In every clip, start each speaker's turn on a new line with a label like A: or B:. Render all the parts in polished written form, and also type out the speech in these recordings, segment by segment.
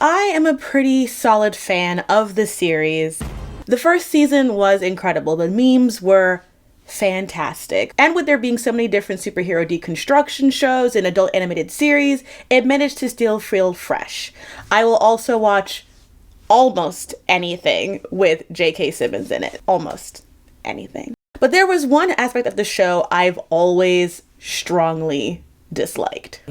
A: I am a pretty solid fan of the series. The first season was incredible. The memes were fantastic. And with there being so many different superhero deconstruction shows and adult animated series, it managed to still feel fresh. I will also watch almost anything with J.K. Simmons in it. Almost anything. But there was one aspect of the show I've always strongly disliked.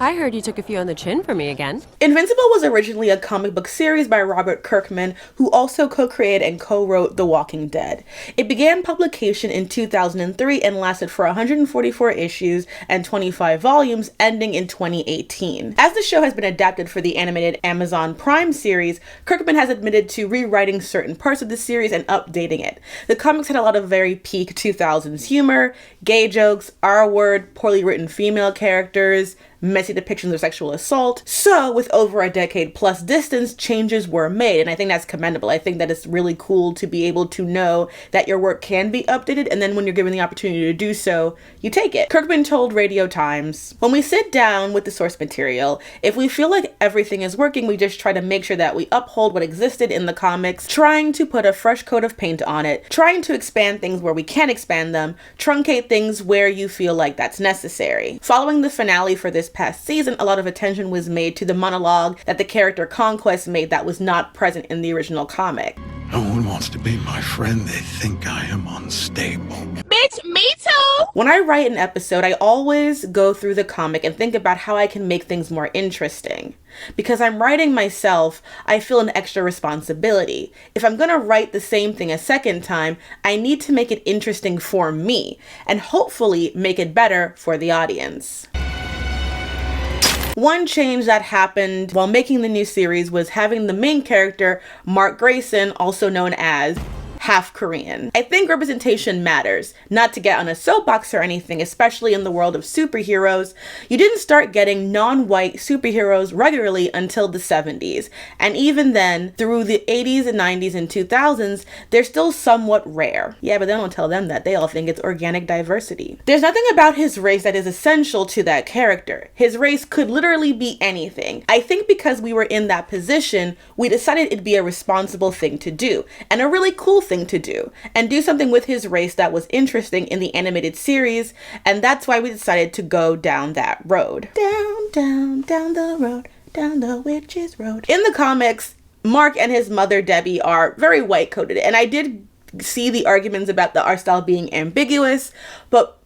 B: I heard you took a few on the chin for me again.
A: Invincible was originally a comic book series by Robert Kirkman, who also co-created and co-wrote The Walking Dead. It began publication in 2003 and lasted for 144 issues and 25 volumes, ending in 2018. As the show has been adapted for the animated Amazon Prime series, Kirkman has admitted to rewriting certain parts of the series and updating it. The comics had a lot of very peak 2000s humor, gay jokes, R-word, poorly written female characters, messy depictions of sexual assault. So with over a decade plus distance, changes were made, and I think that's commendable. I think that it's really cool to be able to know that your work can be updated, and then when you're given the opportunity to do so, you take it. Kirkman told Radio Times, "When we sit down with the source material, if we feel like everything is working, we just try to make sure that we uphold what existed in the comics, trying to put a fresh coat of paint on it, trying to expand things where we can expand them, truncate things where you feel like that's necessary." Following the finale for this past season, a lot of attention was made to the monologue that the character Conquest made that was not present in the original comic.
C: No one wants to be my friend. They think I am unstable.
D: Bitch, me too!
A: When I write an episode, I always go through the comic and think about how I can make things more interesting. Because I'm writing myself, I feel an extra responsibility. If I'm gonna write the same thing a second time, I need to make it interesting for me, and hopefully make it better for the audience. One change that happened while making the new series was having the main character, Mark Grayson, also known as half Korean. I think representation matters, not to get on a soapbox or anything, especially in the world of superheroes. You didn't start getting non-white superheroes regularly until the 70s, and even then, through the 80s and 90s and 2000s, they're still somewhat rare. Yeah, but they don't tell them that. They all think it's organic diversity. There's nothing about his race that is essential to that character. His race could literally be anything. I think because we were in that position, we decided it'd be a responsible thing to do, and a really cool thing to do, and do something with his race that was interesting in the animated series, and that's why we decided to go down that road. Down the road, down the witch's road. In the comics, Mark and his mother Debbie are very white-coded, and I did see the arguments about the art style being ambiguous, but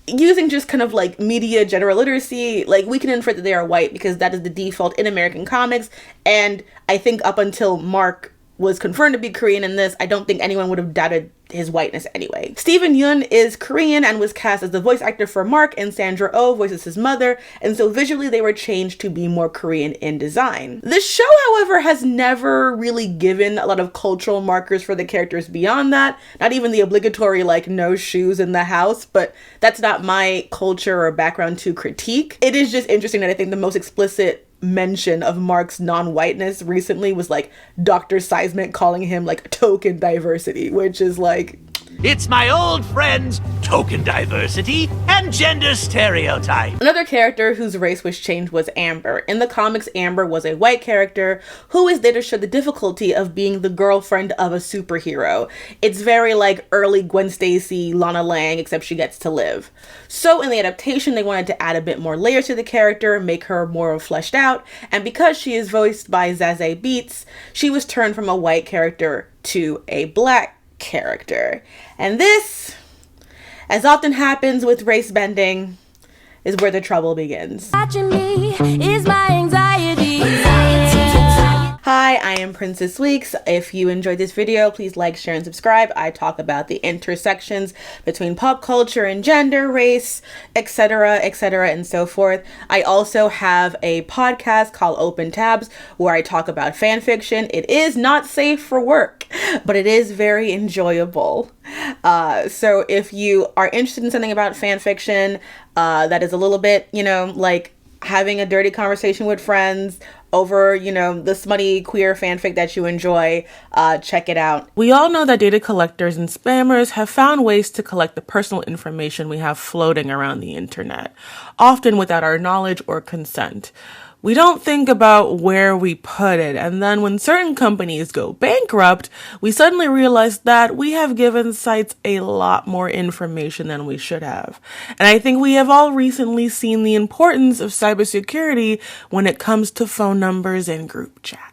A: using just kind of like media general literacy, like we can infer that they are white because that is the default in American comics, and I think up until Mark was confirmed to be Korean in this, I don't think anyone would have doubted his whiteness anyway. Steven Yeun is Korean and was cast as the voice actor for Mark, and Sandra Oh voices his mother, and so visually they were changed to be more Korean in design. The show, however, has never really given a lot of cultural markers for the characters beyond that, not even the obligatory like no shoes in the house, but that's not my culture or background to critique. It is just interesting that I think the most explicit mention of Mark's non-whiteness recently was like Dr. Seismic calling him like token diversity, which is like,
E: it's my old friends, token diversity and gender stereotype.
A: Another character whose race was changed was Amber. In the comics, Amber was a white character who is there to show the difficulty of being the girlfriend of a superhero. It's very like early Gwen Stacy, Lana Lang, except she gets to live. So in the adaptation, they wanted to add a bit more layers to the character, make her more fleshed out, and because she is voiced by Zazie Beetz, she was turned from a white character to a black character. And this, as often happens with race bending, is where the trouble begins.
F: Watching me is my anxiety.
A: Hi, I am Princess Weeks. If you enjoyed this video, please like, share, and subscribe. I talk about the intersections between pop culture and gender, race, etc., and so forth. I also have a podcast called Open Tabs where I talk about fan fiction. It is not safe for work, but it is very enjoyable. So if you are interested in something about fan fiction that is a little bit, like having a dirty conversation with friends over, the smutty queer fanfic that you enjoy, check it out. We all know that data collectors and spammers have found ways to collect the personal information we have floating around the internet, often without our knowledge or consent.
G: we don't think about where we put it. And then when certain companies go bankrupt, we suddenly realize that we have given sites a lot more information than we should have. And I think we have all recently seen the importance of cybersecurity when it comes to phone numbers and group chats.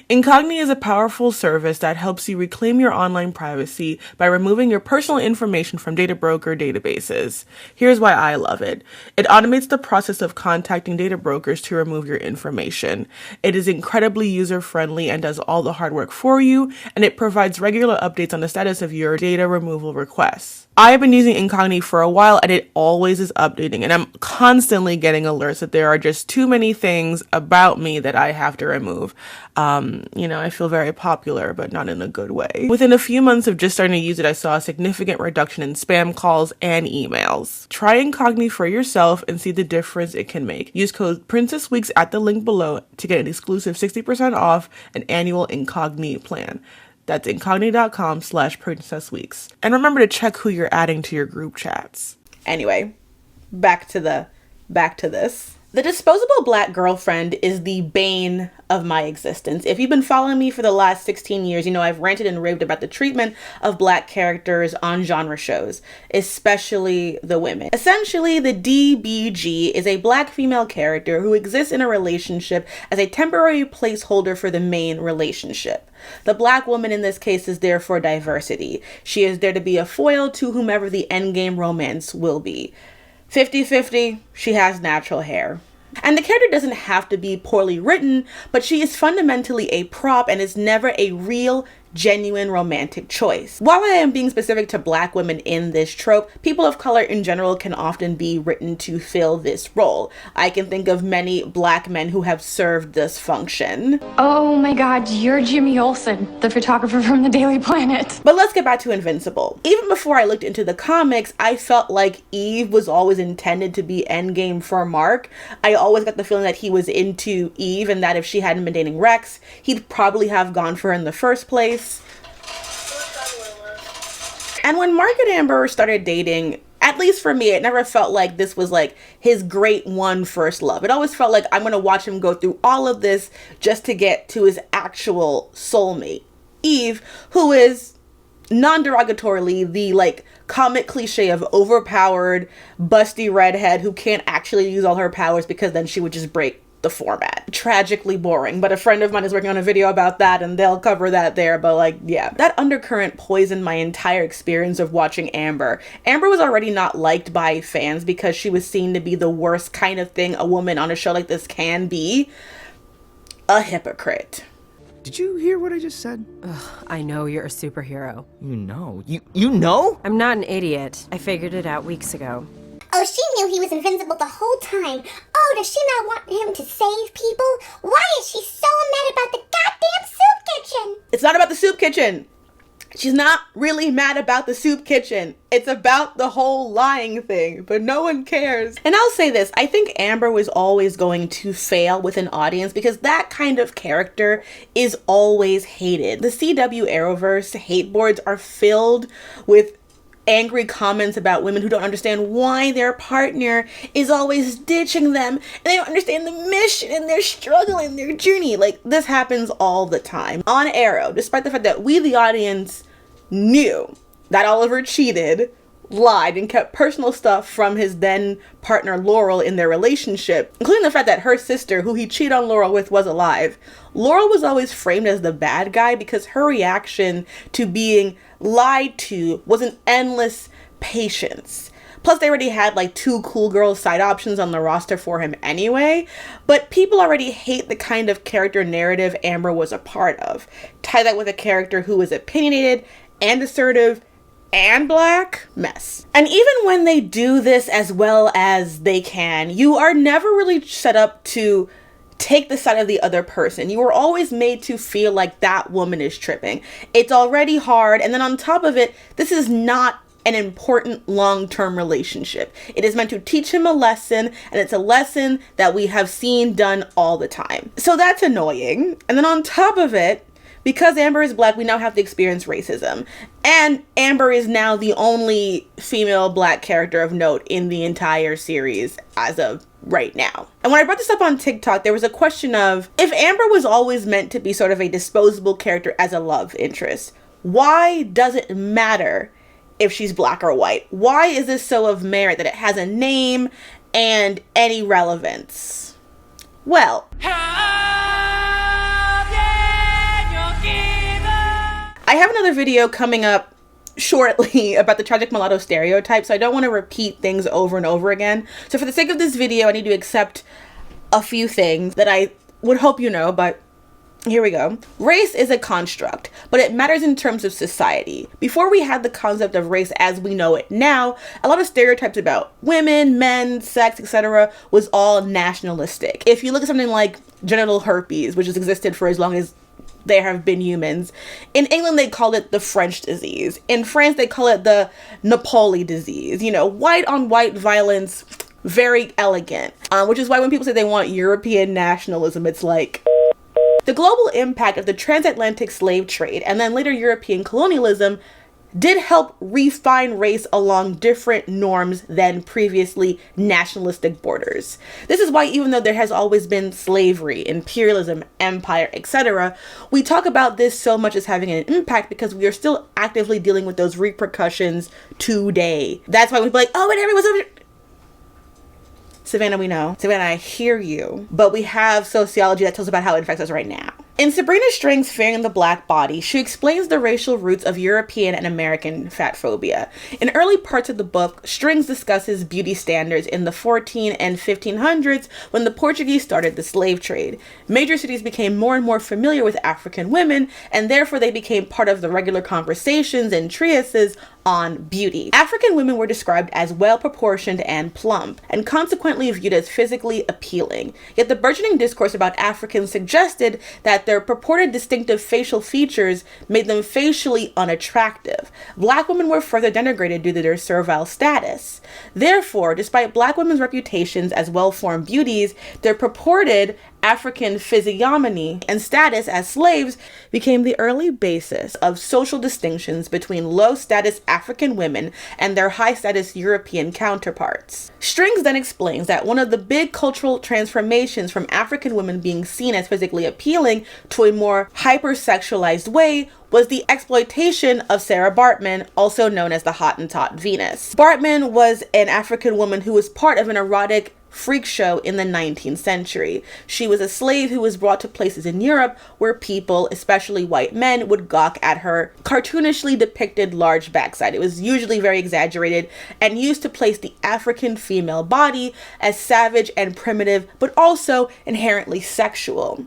G: Incogni is a powerful service that helps you reclaim your online privacy by removing your personal information from data broker databases. Here's why I love it. It automates the process of contacting data brokers to remove your information. It is incredibly user-friendly and does all the hard work for you, and it provides regular updates on the status of your data removal requests. I have been using Incogni for a while, and it always is updating, and I'm constantly getting alerts that there are just too many things about me that I have to remove. I feel very popular, but not in a good way. Within a few months of just starting to use it, I saw a significant reduction in spam calls and emails. Try Incogni for yourself and see the difference it can make. Use code PrincessWeeks at the link below to get an exclusive 60% off an annual Incogni plan. That's incogni.com/princessweeks. And remember to check who you're adding to your group chats.
A: Anyway, back to this. The disposable black girlfriend is the bane of my existence. If you've been following me for the last 16 years, you know I've ranted and raved about the treatment of black characters on genre shows, especially the women. Essentially, the DBG is a black female character who exists in a relationship as a temporary placeholder for the main relationship. The black woman in this case is there for diversity. She is there to be a foil to whomever the endgame romance will be. 50-50, she has natural hair. And the character doesn't have to be poorly written, but she is fundamentally a prop and is never a real, genuine romantic choice. While I am being specific to black women in this trope, people of color in general can often be written to fill this role. I can think of many black men who have served this function.
H: Oh my god, you're Jimmy Olsen, the photographer from the Daily Planet.
A: But let's get back to Invincible. Even before I looked into the comics, I felt like Eve was always intended to be endgame for Mark. I always got the feeling that he was into Eve and that if she hadn't been dating Rex, he'd probably have gone for her in the first place. And when Mark and Amber started dating, at least for me, it never felt like this was like his great one first love. It always felt like I'm going to watch him go through all of this just to get to his actual soulmate, Eve, who is non-derogatorily the like comic cliche of overpowered, busty redhead who can't actually use all her powers because then she would just break the format. Tragically boring, but a friend of mine is working on a video about that and they'll cover that there, but like, yeah. That undercurrent poisoned my entire experience of watching Amber. Amber was already not liked by fans because she was seen to be the worst kind of thing a woman on a show like this can be. A hypocrite.
I: Did you hear what I just said?
B: Ugh, I know you're a superhero.
I: You know? You know?
B: I'm not an idiot. I figured it out weeks ago.
J: Oh, she knew he was invincible the whole time. Oh, does she not want him to save people? Why is she so mad about the goddamn soup kitchen?
A: It's not about the soup kitchen. She's not really mad about the soup kitchen. It's about the whole lying thing, but no one cares. And I'll say this, I think Amber was always going to fail with an audience because that kind of character is always hated. The CW Arrowverse hate boards are filled with angry comments about women who don't understand why their partner is always ditching them and they don't understand the mission and their struggle and their journey. Like, this happens all the time on Arrow, despite the fact that we, the audience, knew that Oliver cheated, lied, and kept personal stuff from his then partner Laurel in their relationship, including the fact that her sister, who he cheated on Laurel with, was alive. Laurel was always framed as the bad guy because her reaction to being lied to was an endless patience. Plus, they already had like 2 cool girl side options on the roster for him anyway, but people already hate the kind of character narrative Amber was a part of. Tie that with a character who is opinionated and assertive and black, mess. And even when they do this as well as they can, you are never really set up to take the side of the other person. You are always made to feel like that woman is tripping. It's already hard, and then on top of it, this is not an important long-term relationship. It is meant to teach him a lesson, and it's a lesson that we have seen done all the time. So that's annoying. And then on top of it, Because Amber is black, we now have to experience racism. And Amber is now the only female black character of note in the entire series as of right now. And when I brought this up on TikTok, there was a question of, if Amber was always meant to be sort of a disposable character as a love interest, why does it matter if she's black or white? Why is this so of merit that it has a name and any relevance? Well, I have another video coming up shortly about the tragic mulatto stereotype, so I don't want to repeat things over and over again. So for the sake of this video, I need to accept a few things that I would hope you know, but here we go. Race is a construct, but it matters in terms of society. Before we had the concept of race as we know it now, a lot of stereotypes about women, men, sex, etc. was all nationalistic. If you look at something like genital herpes, which has existed for as long as there have been humans. In England, they call it the French disease. In France, they call it the Napoli disease. You know, white on white violence, very elegant. Which is why when people say they want European nationalism, it's like, the global impact of the transatlantic slave trade and then later European colonialism did help refine race along different norms than previously nationalistic borders. This is why even though there has always been slavery, imperialism, empire, etc., we talk about this so much as having an impact because we are still actively dealing with those repercussions today. That's why we'd be like, oh, and everyone's over. Savannah, we know. Savannah, I hear you. But we have sociology that tells about how it affects us right now. In Sabrina String's Fearing the Black Body, she explains the racial roots of European and American fat phobia. In early parts of the book, Strings discusses beauty standards in the 14 and 1500s when the Portuguese started the slave trade. Major cities became more and more familiar with African women, and therefore they became part of the regular conversations and treatises on beauty. African women were described as well-proportioned and plump, and consequently viewed as physically appealing. Yet the burgeoning discourse about Africans suggested that their purported distinctive facial features made them facially unattractive. Black women were further denigrated due to their servile status. Therefore, despite black women's reputations as well-formed beauties, their purported African physiognomy and status as slaves became the early basis of social distinctions between low-status African women and their high-status European counterparts. Strings then explains that one of the big cultural transformations from African women being seen as physically appealing to a more hypersexualized way was the exploitation of Sarah Bartman, also known as the Hottentot Venus. Bartman was an African woman who was part of an erotic freak show in the 19th century. She was a slave who was brought to places in Europe where people, especially white men, would gawk at her cartoonishly depicted large backside. It was usually very exaggerated and used to place the African female body as savage and primitive, but also inherently sexual.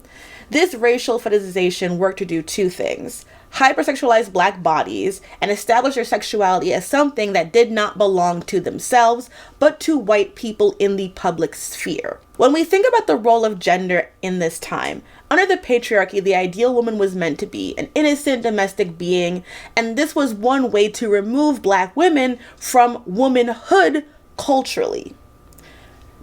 A: This racial fetishization worked to do two things: hypersexualize black bodies and establish their sexuality as something that did not belong to themselves, but to white people in the public sphere. When we think about the role of gender in this time, under the patriarchy, the ideal woman was meant to be an innocent domestic being, and this was one way to remove black women from womanhood culturally.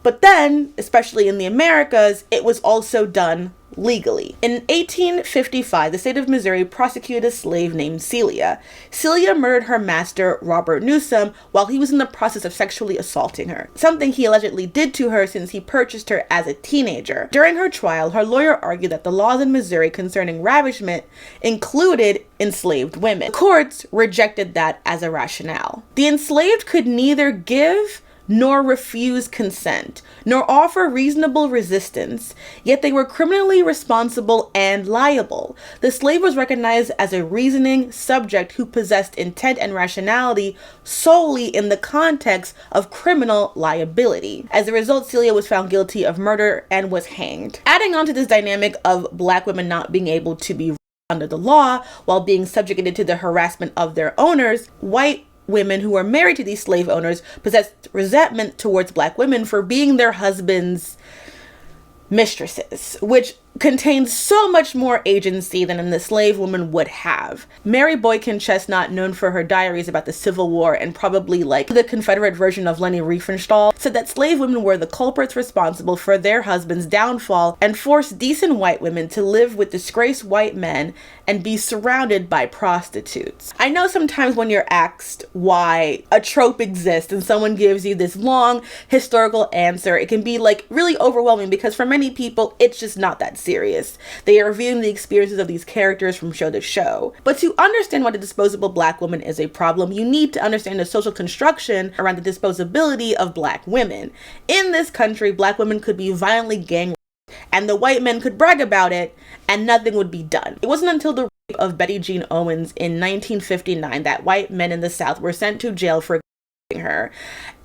A: But then, especially in the Americas, it was also done legally. In 1855, the state of Missouri prosecuted a slave named Celia. Celia murdered her master, Robert Newsom, while he was in the process of sexually assaulting her, something he allegedly did to her since he purchased her as a teenager. During her trial, her lawyer argued that the laws in Missouri concerning ravishment included enslaved women. The courts rejected that as a rationale. The enslaved could neither give nor refuse consent, nor offer reasonable resistance, yet they were criminally responsible and liable. The slave was recognized as a reasoning subject who possessed intent and rationality solely in the context of criminal liability. As a result, Celia was found guilty of murder and was hanged. Adding on to this dynamic of black women not being able to be under the law while being subjugated to the harassment of their owners, white women who were married to these slave owners possessed resentment towards black women for being their husbands' mistresses, which contains so much more agency than an enslaved woman would have. Mary Boykin Chestnut, known for her diaries about the Civil War and probably like the Confederate version of Leni Riefenstahl, said that slave women were the culprits responsible for their husband's downfall and forced decent white women to live with disgraced white men and be surrounded by prostitutes. I know sometimes when you're asked why a trope exists and someone gives you this long historical answer, it can be like really overwhelming because for many people, it's just not that serious. They are reviewing the experiences of these characters from show to show. But to understand why the disposable black woman is a problem, you need to understand the social construction around the disposability of black women. In this country, black women could be violently gang raped, and the white men could brag about it, and nothing would be done. It wasn't until the rape of Betty Jean Owens in 1959 that white men in the South were sent to jail for her.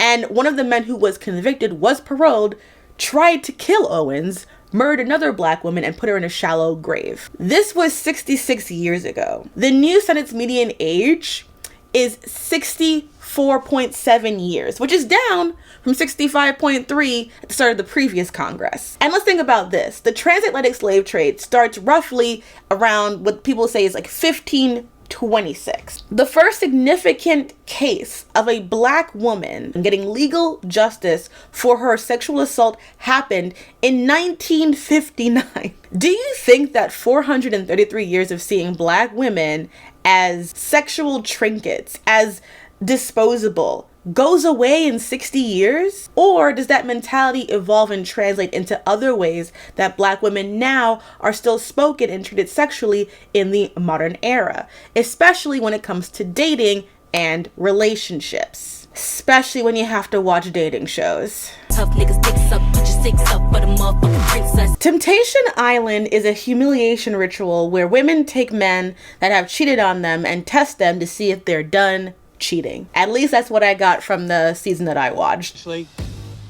A: And one of the men who was convicted was paroled, tried to kill Owens, murdered another black woman, and put her in a shallow grave. This was 66 years ago. The new Senate's median age is 64.7 years, which is down from 65.3 at the start of the previous Congress. And let's think about this. The transatlantic slave trade starts roughly around what people say is like 1526. The first significant case of a black woman getting legal justice for her sexual assault happened in 1959. Do you think that 433 years of seeing black women as sexual trinkets, as disposable, goes away in 60 years? Or does that mentality evolve and translate into other ways that black women now are still spoken and treated sexually in the modern era, especially when it comes to dating and relationships, especially when you have to watch dating shows?
F: Tough niggas dicks up, put your six up for the motherfucking princess.
A: Temptation Island is a humiliation ritual where women take men that have cheated on them and test them to see if they're done cheating. At least that's what I got from the season that I watched.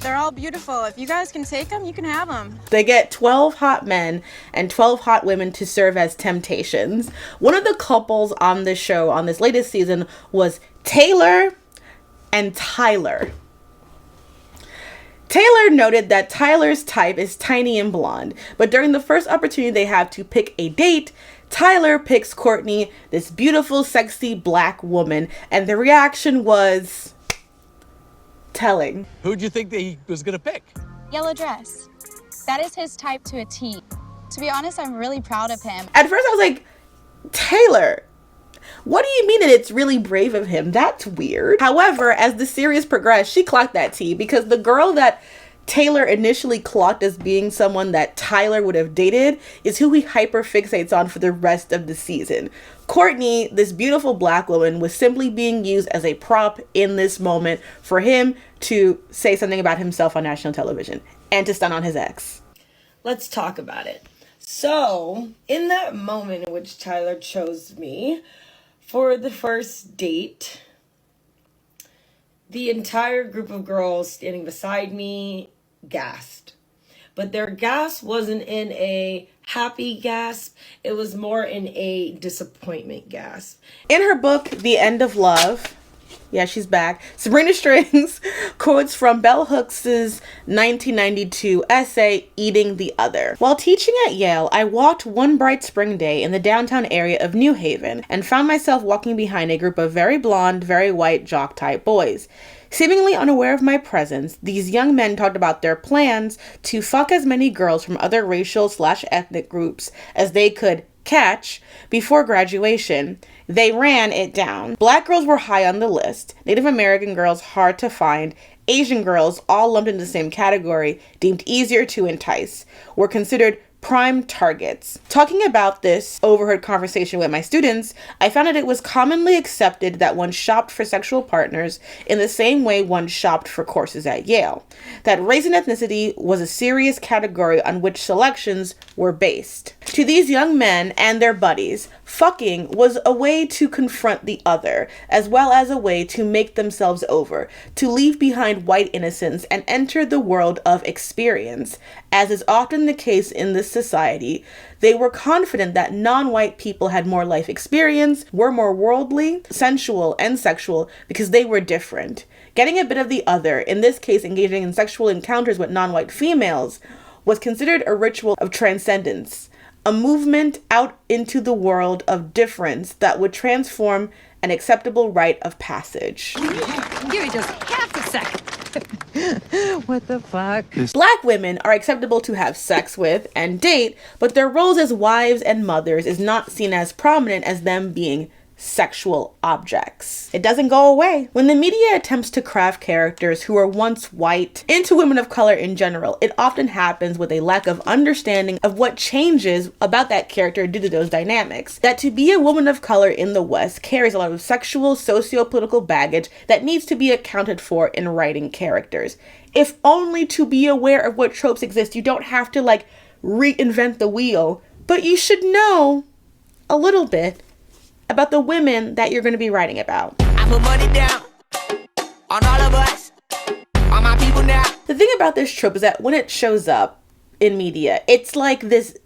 K: They're all beautiful. If you guys can take them, you can have them.
A: They get 12 hot men and 12 hot women to serve as temptations. One of the couples on this show, on this latest season, was Taylor and Tyler. Taylor noted that Tyler's type is tiny and blonde, but during the first opportunity they have to pick a date, Tyler picks Courtney, this beautiful, sexy black woman, and the reaction was telling.
E: Who'd you think that he was gonna pick?
K: Yellow dress. That is his type to a T. To be honest, I'm really proud of him.
A: At first I was like, Taylor, what do you mean that it's really brave of him? That's weird. However, as the series progressed, she clocked that T, because the girl that Taylor initially clocked as being someone that Tyler would have dated is who he hyper fixates on for the rest of the season. Courtney, this beautiful black woman, was simply being used as a prop in this moment for him to say something about himself on national television and to stun on his ex.
L: Let's talk about it. So, in that moment in which Tyler chose me for the first date, the entire group of girls standing beside me gasped. But their gasp wasn't in a happy gasp, it was more in a disappointment gasp.
A: In her book, The End of Love, yeah, she's back, Sabrina Strings quotes from Bell Hooks' 1992 essay, Eating the Other. While teaching at Yale, I walked one bright spring day in the downtown area of New Haven and found myself walking behind a group of very blonde, very white jock-type boys. Seemingly unaware of my presence, these young men talked about their plans to fuck as many girls from other racial/ethnic groups as they could catch before graduation. They ran it down. Black girls were high on the list, Native American girls hard to find, Asian girls, all lumped into the same category, deemed easier to entice, were considered prime targets. Talking about this overheard conversation with my students, I found that it was commonly accepted that one shopped for sexual partners in the same way one shopped for courses at Yale. That race and ethnicity was a serious category on which selections were based. To these young men and their buddies, fucking was a way to confront the other, as well as a way to make themselves over, to leave behind white innocence and enter the world of experience. As is often the case in this society, they were confident that non-white people had more life experience, were more worldly, sensual, and sexual because they were different. Getting a bit of the other, in this case engaging in sexual encounters with non-white females, was considered a ritual of transcendence, a movement out into the world of difference that would transform an acceptable rite of passage.
B: Give me just half a second. What the fuck?
A: Black women are acceptable to have sex with and date, but their roles as wives and mothers is not seen as prominent as them being sexual objects. It doesn't go away. When the media attempts to craft characters who were once white into women of color in general, it often happens with a lack of understanding of what changes about that character due to those dynamics. That to be a woman of color in the West carries a lot of sexual, socio-political baggage that needs to be accounted for in writing characters. If only to be aware of what tropes exist. You don't have to like reinvent the wheel, but you should know a little bit about the women that you're going to be writing about.
M: I put money down on all of us, on my people now.
A: The thing about this trope is that when it shows up in media, it's like this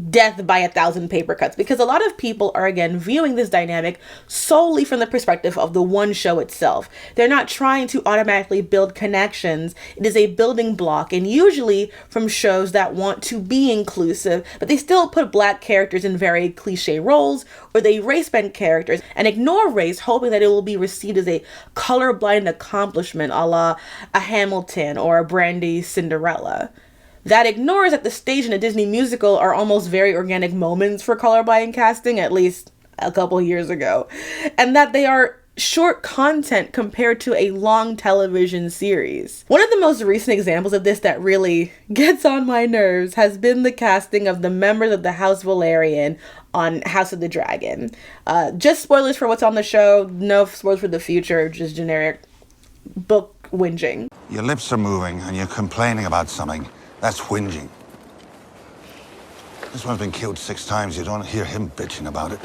A: death by 1,000 paper cuts, because a lot of people are again viewing this dynamic solely from the perspective of the one show itself. They're not trying to automatically build connections. It is a building block, and usually from shows that want to be inclusive, but they still put black characters in very cliche roles, or they race-bend characters and ignore race, hoping that it will be received as a colorblind accomplishment, a la a Hamilton or a Brandy Cinderella. That ignores that the stage in a Disney musical are almost very organic moments for colorblind casting, at least a couple years ago, and that they are short content compared to a long television series. One of the most recent examples of this that really gets on my nerves has been the casting of the members of the House Valerian on House of the Dragon. Just spoilers for what's on the show, no spoilers for the future, just generic book whinging.
C: Your lips are moving and you're complaining about something. That's whinging. This one's been killed 6 times. You don't hear him bitching about it.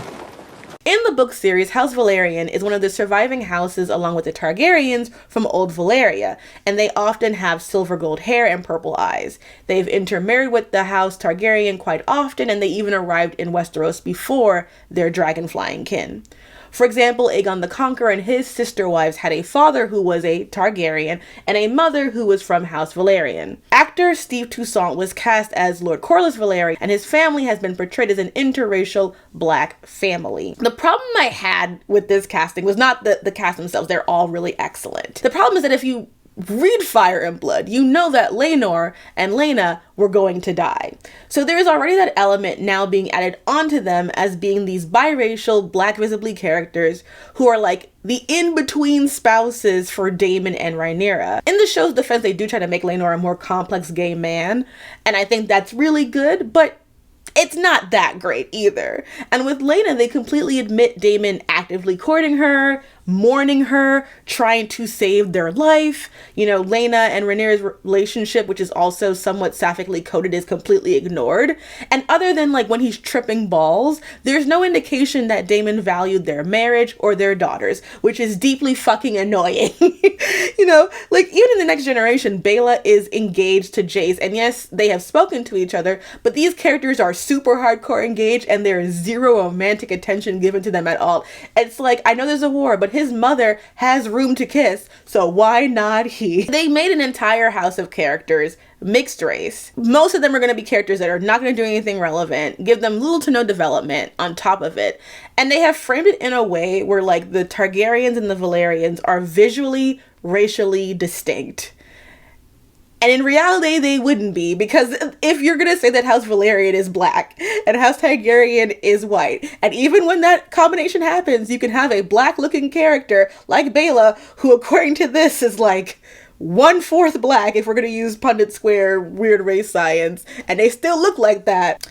A: In the book series, House Valerian is one of the surviving houses along with the Targaryens from Old Valyria, and they often have silver gold hair and purple eyes. They've intermarried with the House Targaryen quite often, and they even arrived in Westeros before their dragon-flying kin. For example, Aegon the Conqueror and his sister wives had a father who was a Targaryen and a mother who was from House Valerian. Actor Steve Toussaint was cast as Lord Corlys Velaryon, and his family has been portrayed as an interracial black family. The problem I had with this casting was not the cast themselves. They're all really excellent. The problem is that if you read Fire and Blood, you know that Laenor and Laena were going to die. So there is already that element now being added onto them as being these biracial, black visibly characters who are like the in-between spouses for Daemon and Rhaenyra. In the show's defense, they do try to make Laenor a more complex gay man, and I think that's really good, but it's not that great either. And with Laena, they completely admit Daemon actively courting her, mourning her, trying to save their life. You know, Laena and Rhaenyra's relationship, which is also somewhat sapphiccally coded, is completely ignored. And other than like when he's tripping balls, there's no indication that Daemon valued their marriage or their daughters, which is deeply fucking annoying. You know, like even in the Next Generation, Baela is engaged to Jace, and yes, they have spoken to each other, but these characters are super hardcore engaged and there is zero romantic attention given to them at all. It's like, I know there's a war, but his mother has room to kiss, so why not he? They made an entire house of characters mixed race. Most of them are going to be characters that are not going to do anything relevant, give them little to no development on top of it. And they have framed it in a way where like the Targaryens and the Valerians are visually, racially distinct. And in reality, they wouldn't be, because if you're going to say that House Valerian is black and House Targaryen is white, and even when that combination happens, you can have a black looking character like Baela, who according to this is like 1/4 black, if we're going to use Pundit Square weird race science, and they still look like that.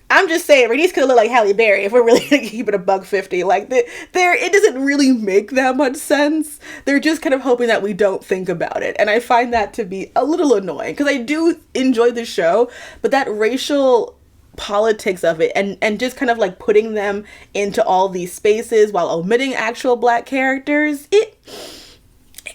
A: I'm just saying, Rhaenys could look like Halle Berry if we're really going to keep it $1.50. Like, it doesn't really make that much sense. They're just kind of hoping that we don't think about it. And I find that to be a little annoying, because I do enjoy the show, but that racial politics of it and just kind of like putting them into all these spaces while omitting actual black characters, it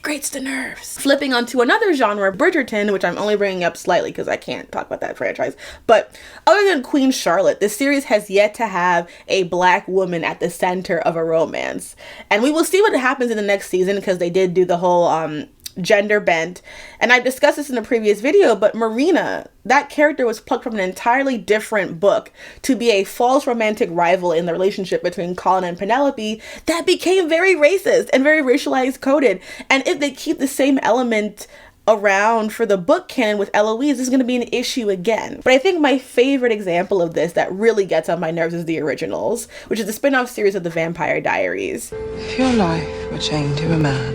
A: grates the nerves. Flipping onto another genre, Bridgerton, which I'm only bringing up slightly because I can't talk about that franchise. But other than Queen Charlotte, the series has yet to have a black woman at the center of a romance. And we will see what happens in the next season, because they did do the whole gender bent. And I discussed this in a previous video, but Marina, that character was plucked from an entirely different book to be a false romantic rival in the relationship between Colin and Penelope that became very racist and very racialized coded. And if they keep the same element around for the book canon with Eloise, this is going to be an issue again. But I think my favorite example of this that really gets on my nerves is The Originals, which is the spin-off series of The Vampire Diaries.
N: If your life were chained to a man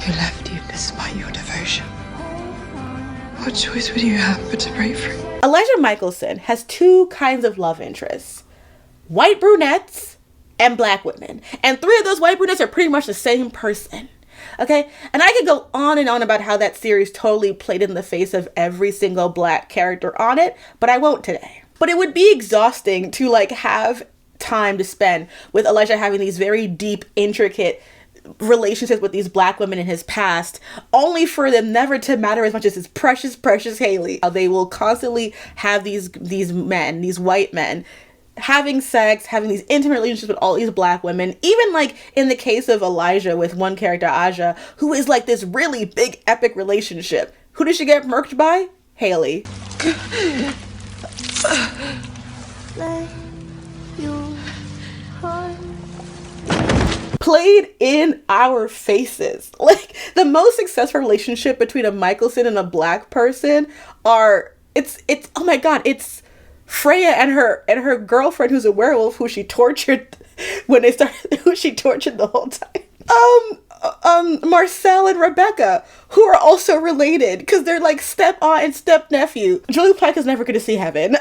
N: who left you despite your devotion, what choice would you have but to break free?
A: Elijah Michelson has two kinds of love interests: white brunettes and black women. And three of those white brunettes are pretty much the same person. Okay, and I could go on and on about how that series totally played in the face of every single black character on it, but I won't today. But it would be exhausting to like have time to spend with Elijah having these very deep, intricate relationships with these black women in his past, only for them never to matter as much as his precious Haley. They will constantly have these men, these white men, having sex, having these intimate relationships with all these black women. Even like in the case of Elijah with one character, Aja, who is like this really big epic relationship. Who does she get murked by? Haley. Played in our faces. Like, the most successful relationship between a Michelson and a black person it's oh my god, it's Freya and her girlfriend who's a werewolf who she tortured who she tortured the whole time. Marcel and Rebecca, who are also related because they're like step-aunt and step-nephew. Julie Plec is never going to see heaven.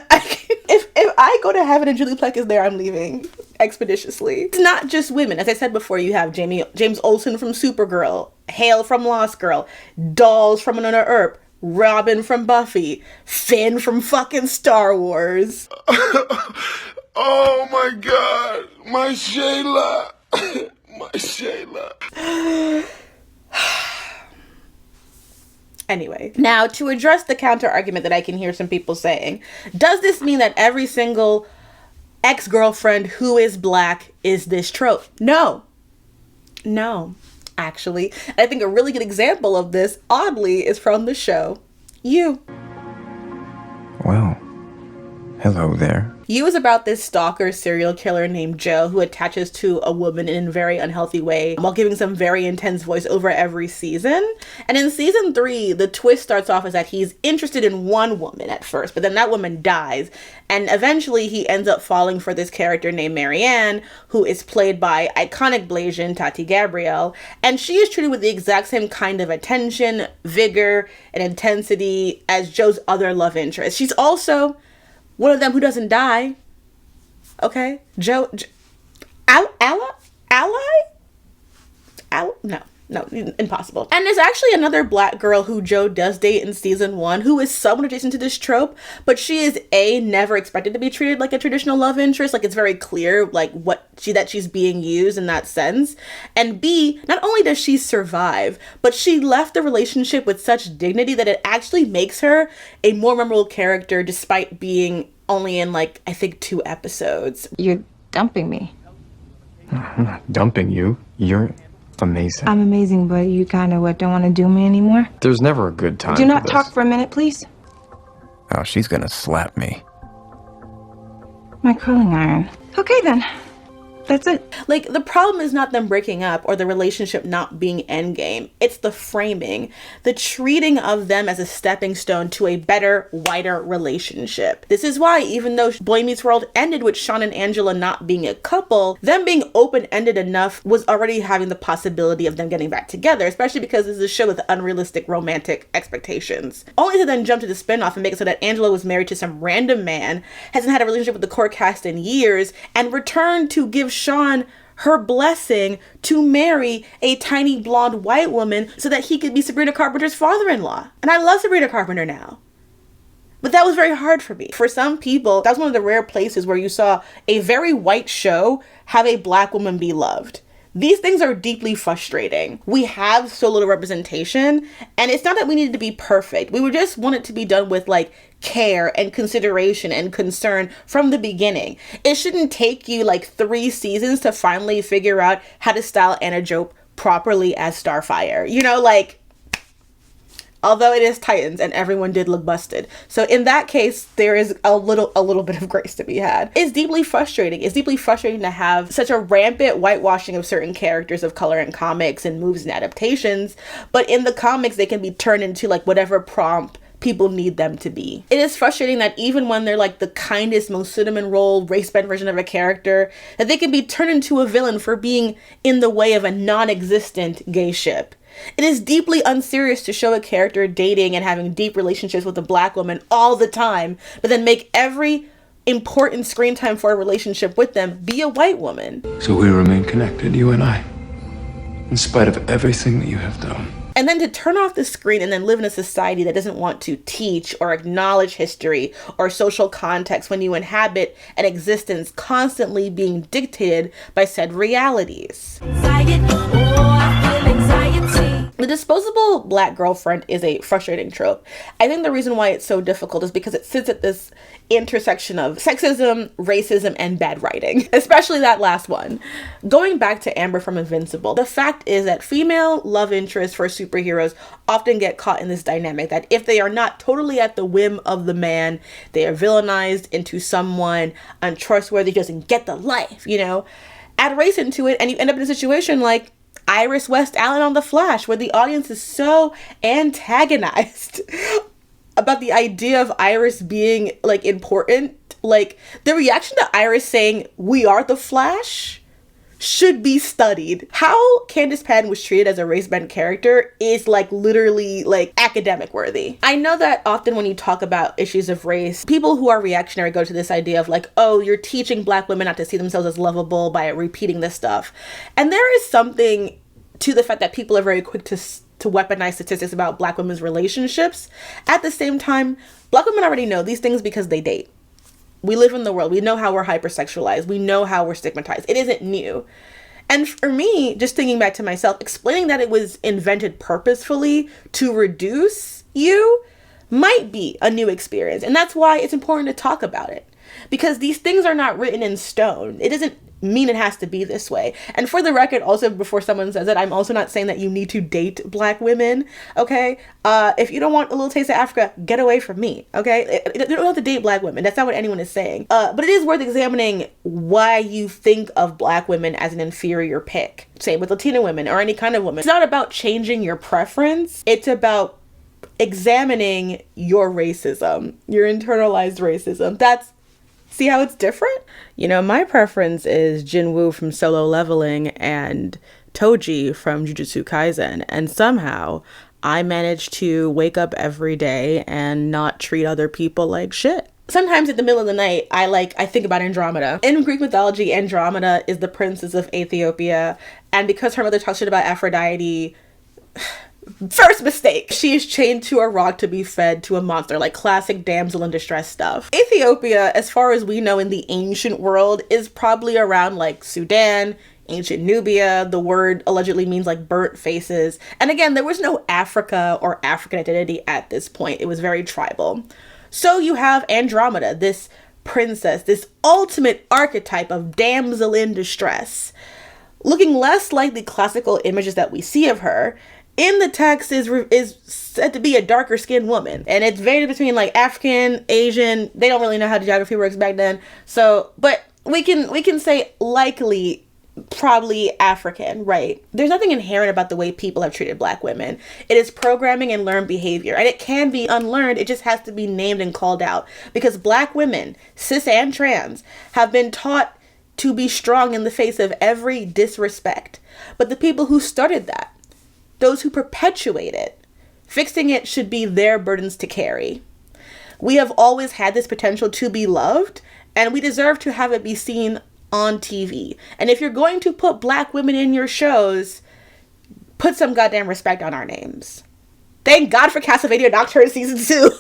A: If I go to heaven and Julie Plec is there, I'm leaving expeditiously. It's not just women. As I said before, you have James Olsen from Supergirl, Hale from Lost Girl, Dolls from Winona Earp, Robin from Buffy, Finn from fucking Star Wars.
C: Oh my god, my Shayla. My Shayla.
A: Anyway, now to address the counter argument that I can hear some people saying, does this mean that every single ex-girlfriend who is black is this trope? No, actually. I think a really good example of this, oddly, is from the show You.
O: Well, hello there.
A: You is about this stalker serial killer named Joe who attaches to a woman in a very unhealthy way while giving some very intense voiceover every season. And in season 3, the twist starts off as that he's interested in one woman at first, but then that woman dies. And eventually he ends up falling for this character named Marianne, who is played by iconic Blasian Tati Gabrielle. And she is treated with the exact same kind of attention, vigor, and intensity as Joe's other love interest. She's also one of them who doesn't die. Okay? No, impossible. And there's actually another black girl who Joe does date in season 1 who is somewhat adjacent to this trope, but she is A, never expected to be treated like a traditional love interest. Like, it's very clear, like, that she's being used in that sense. And B, not only does she survive, but she left the relationship with such dignity that it actually makes her a more memorable character despite being only in, like, I think 2 episodes.
B: You're dumping me.
O: I'm not dumping you. You're amazing.
B: I'm amazing, but you kind of don't want to do me anymore?
O: There's never a good time.
B: Do not
O: for this.
B: talk for a minute, please.
O: Oh, she's gonna slap me.
B: My curling iron. Okay, then. That's it.
A: Like, the problem is not them breaking up or the relationship not being endgame. It's the framing, the treating of them as a stepping stone to a better, wider relationship. This is why, even though Boy Meets World ended with Sean and Angela not being a couple, them being open-ended enough was already having the possibility of them getting back together, especially because this is a show with unrealistic romantic expectations. Only to then jump to the spinoff and make it so that Angela was married to some random man, hasn't had a relationship with the core cast in years, and returned to give Sean her blessing to marry a tiny blonde white woman so that he could be Sabrina Carpenter's father-in-law. And I love Sabrina Carpenter now. But that was very hard for me. For some people, that was one of the rare places where you saw a very white show have a black woman be loved. These things are deeply frustrating. We have so little representation, and it's not that we needed to be perfect. We would just want it to be done with like care and consideration and concern from the beginning. It shouldn't take you like 3 seasons to finally figure out how to style Anna Joe properly as Starfire. You know, like, although it is Titans and everyone did look busted. So in that case, there is a little bit of grace to be had. It's deeply frustrating. It's deeply frustrating to have such a rampant whitewashing of certain characters of color in comics and movies and adaptations. But in the comics, they can be turned into like whatever prompt people need them to be. It is frustrating that even when they're like the kindest, most cinnamon roll, race-bent version of a character, that they can be turned into a villain for being in the way of a non-existent gay ship. It is deeply unserious to show a character dating and having deep relationships with a black woman all the time, but then make every important screen time for a relationship with them be a white woman.
O: So we remain connected, you and I, in spite of everything that you have done.
A: And then to turn off the screen and then live in a society that doesn't want to teach or acknowledge history or social context when you inhabit an existence constantly being dictated by said realities. The disposable black girlfriend is a frustrating trope. I think the reason why it's so difficult is because it sits at this intersection of sexism, racism, and bad writing, especially that last one. Going back to Amber from Invincible, the fact is that female love interests for superheroes often get caught in this dynamic that if they are not totally at the whim of the man, they are villainized into someone untrustworthy who doesn't get the life, you know? Add race into it and you end up in a situation like Iris West Allen on The Flash, where the audience is so antagonized about the idea of Iris being like important. Like the reaction to Iris saying we are the Flash should be studied. How Candace Patton was treated as a race-bent character is like literally like academic worthy. I know that often when you talk about issues of race, people who are reactionary go to this idea of like, oh, you're teaching black women not to see themselves as lovable by repeating this stuff. And there is something to the fact that people are very quick to weaponize statistics about black women's relationships. At the same time, black women already know these things because they date. We live in the world. We know how we're hypersexualized. We know how we're stigmatized. It isn't new. And for me, just thinking back to myself, explaining that it was invented purposefully to reduce you might be a new experience. And that's why it's important to talk about it. Because these things are not written in stone. It doesn't mean it has to be this way. And for the record, also before someone says it, I'm also not saying that you need to date black women, okay? If you don't want a little taste of Africa, get away from me, okay? You don't have to date black women. That's not what anyone is saying. But it is worth examining why you think of black women as an inferior pick. Same with Latina women or any kind of woman. It's not about changing your preference. It's about examining your racism, your internalized racism. See how it's different? You know, my preference is Jinwoo from Solo Leveling and Toji from Jujutsu Kaisen. And somehow I manage to wake up every day and not treat other people like shit. Sometimes in the middle of the night, I think about Andromeda. In Greek mythology, Andromeda is the princess of Ethiopia. And because her mother talks shit about Aphrodite, first mistake. She is chained to a rock to be fed to a monster, like classic damsel in distress stuff. Ethiopia, as far as we know in the ancient world, is probably around like Sudan, ancient Nubia. The word allegedly means like burnt faces. And again, there was no Africa or African identity at this point. It was very tribal. So you have Andromeda, this princess, this ultimate archetype of damsel in distress, looking less like the classical images that we see of her. In the text is said to be a darker skinned woman, and it's varied between like African, Asian. They don't really know how the geography works back then. So, but we can say likely, probably African, right? There's nothing inherent about the way people have treated black women. It is programming and learned behavior, and it can be unlearned. It just has to be named and called out because black women, cis and trans, have been taught to be strong in the face of every disrespect. But the people who started that, those who perpetuate it, fixing it should be their burdens to carry. We have always had this potential to be loved, and we deserve to have it be seen on TV. And if you're going to put black women in your shows, put some goddamn respect on our names. Thank God for Castlevania Nocturne Season 2.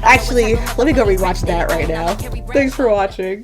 A: Actually, let me go rewatch that right now. Thanks for watching.